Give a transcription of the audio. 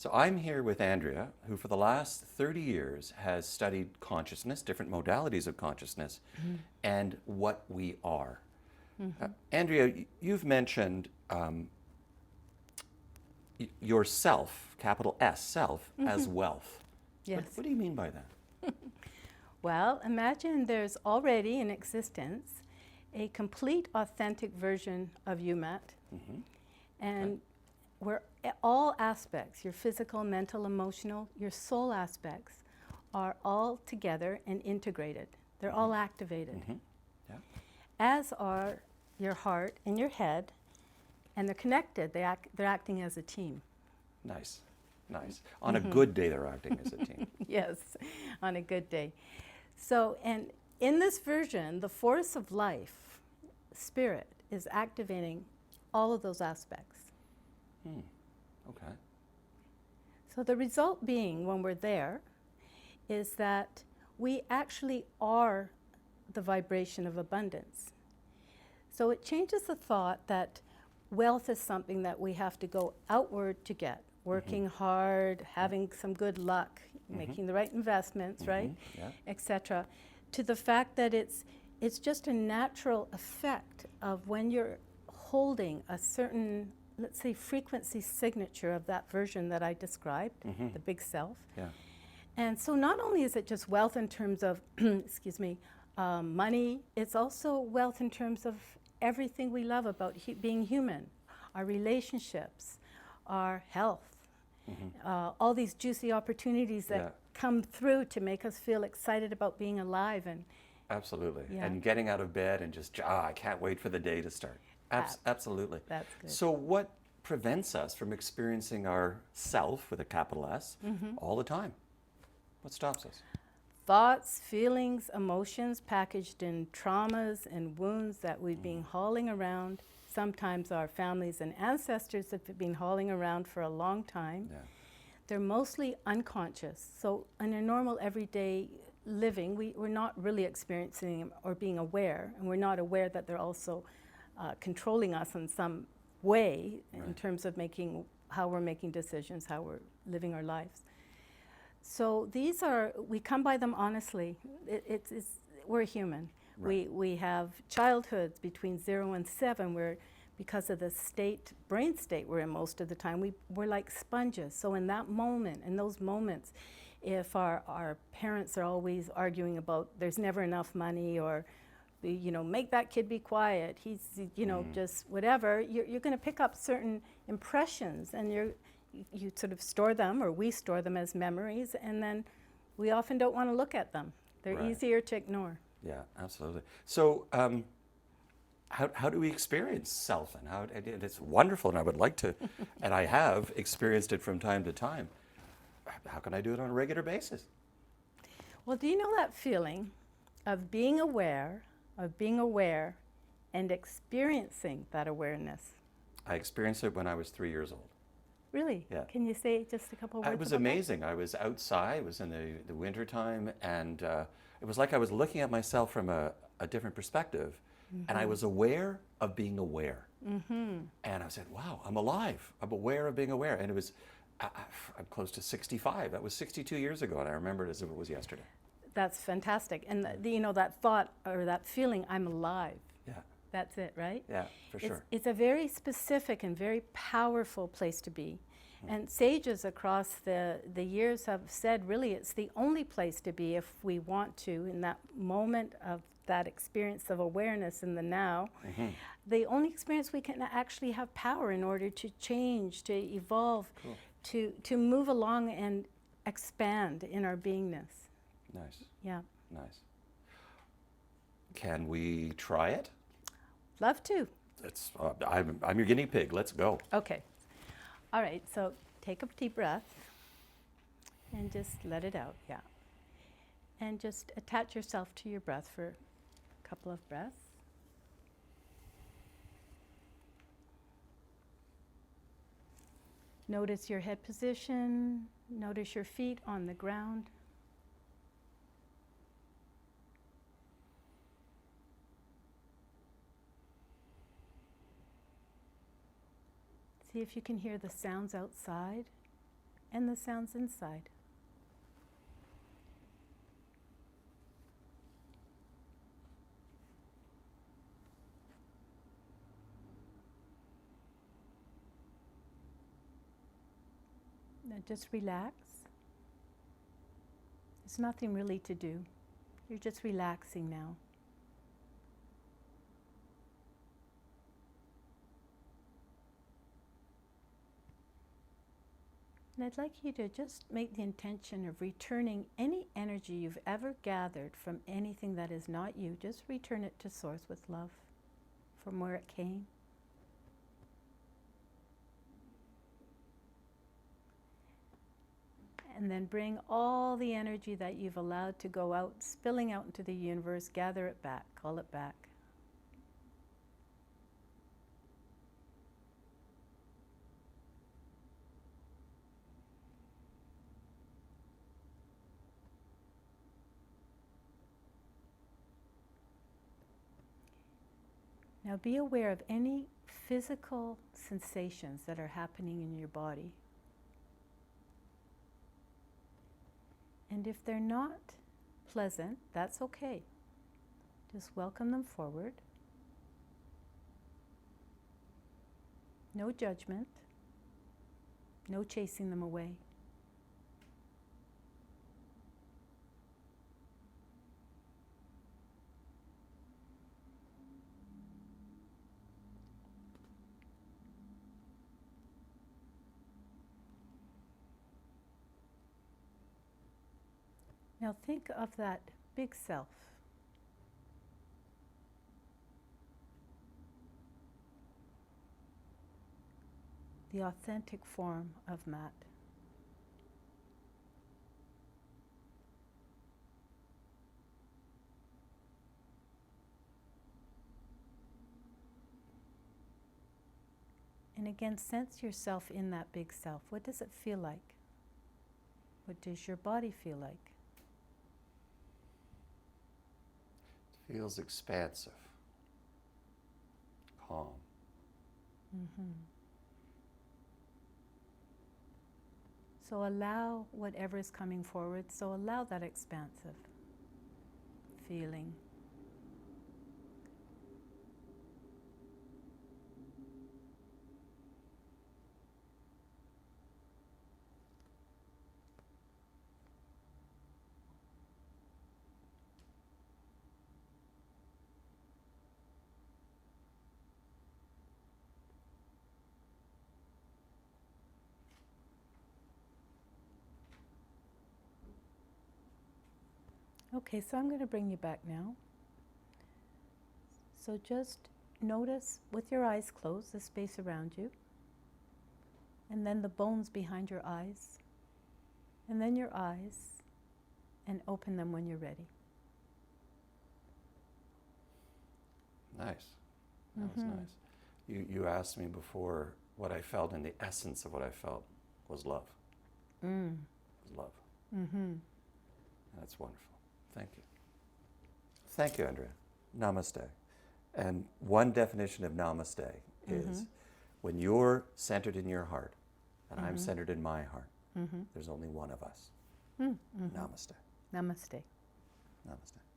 So I'm here with Andrea, who for the last 30 years has studied consciousness, different modalities of consciousness, and what we are. Andrea, you've mentioned yourself, capital S, self, as wealth. Yes. What do you mean by that? Well, imagine there's already in existence a complete, authentic version of you, Matt. And where all aspects, your physical, mental, emotional, your soul aspects, are all together and integrated. They're all activated. Yeah. As are your heart and your head, and they're connected. They're acting as a team. Nice, nice. On a good day, they're acting as a team. Yes, on a good day. So, and in this version, the force of life, spirit, is activating all of those aspects. Okay. So the result being, when we're there, is that we actually are the vibration of abundance. So it changes the thought that wealth is something that we have to go outward to get, working hard, having some good luck, making the right investments, right, Yeah. etc., to the fact that it's just a natural effect of when you're holding a certain, let's say, frequency signature of that version that I described, the big self. Yeah. And so not only is it just wealth in terms of, excuse me, money, it's also wealth in terms of everything we love about being human, our relationships, our health, all these juicy opportunities that come through to make us feel excited about being alive. And Absolutely. Yeah. And getting out of bed and just, I can't wait for the day to start. Absolutely. That's good. So what prevents us from experiencing our self with a capital S all the time? What stops us? Thoughts, feelings, emotions packaged in traumas and wounds that we've been hauling around. Sometimes our families and ancestors have been hauling around for a long time. Yeah. They're mostly unconscious. So in a normal everyday living, we're not really experiencing them or being aware, and we're not aware that they're also controlling us in some way in terms of how we're making decisions, how we're living our lives. So these we come by them honestly. We're human. Right. We have childhoods between 0 and 7 where, because of the brain state we're in most of the time, we're like sponges. So in those moments, if our parents are always arguing about there's never enough money, or make that kid be quiet, he's just whatever, you're going to pick up certain impressions, and you sort of store them, or we store them as memories, and then we often don't want to look at them. They're easier to ignore. Yeah, absolutely. So how do we experience self? And it's wonderful, and I would like to, and I have experienced it from time to time. How can I do it on a regular basis? Well, do you know that feeling of being aware, and experiencing that awareness? I experienced it when I was 3 years old. Really? Yeah. Can you say just a couple words It was about amazing. I was outside, it was in the winter time, and it was like I was looking at myself from a different perspective, and I was aware of being aware. And I said, wow, I'm alive. I'm aware of being aware. And it was, I'm close to 65. That was 62 years ago, and I remember it as if it was yesterday. That's fantastic. And that thought or that feeling, I'm alive. Yeah. That's it, right? Yeah, for sure. It's a very specific and very powerful place to be. And sages across the years have said, really, it's the only place to be if we want to, in that moment of that experience of awareness in the now, the only experience we can actually have power in order to change, to evolve, to move along and expand in our beingness. Nice. Yeah. Nice. Can we try it? Love to. I'm your guinea pig. Let's go. Okay. All right, so take a deep breath and just let it out, yeah. And just attach yourself to your breath for a couple of breaths. Notice your head position, notice your feet on the ground. See if you can hear the sounds outside and the sounds inside. Now just relax. There's nothing really to do. You're just relaxing now. And I'd like you to just make the intention of returning any energy you've ever gathered from anything that is not you. Just return it to Source with love from where it came. And then bring all the energy that you've allowed to go out, spilling out into the universe, gather it back, call it back. Now be aware of any physical sensations that are happening in your body. And if they're not pleasant, that's okay. Just welcome them forward. No judgment. No chasing them away. Now think of that big self. The authentic form of Matt. And again, sense yourself in that big self. What does it feel like? What does your body feel like? Feels expansive, calm. Mm-hmm. So allow whatever is coming forward, so allow that expansive feeling. Okay, so I'm going to bring you back now. So just notice with your eyes closed the space around you, and then the bones behind your eyes, and then your eyes, and open them when you're ready. Nice. That was nice. You asked me before what I felt, and the essence of what I felt was love. It was love. Mm-hmm. That's wonderful. Thank you. Thank you, Andrea. Namaste. And one definition of namaste is when you're centered in your heart, and I'm centered in my heart, there's only one of us. Namaste. Namaste. Namaste.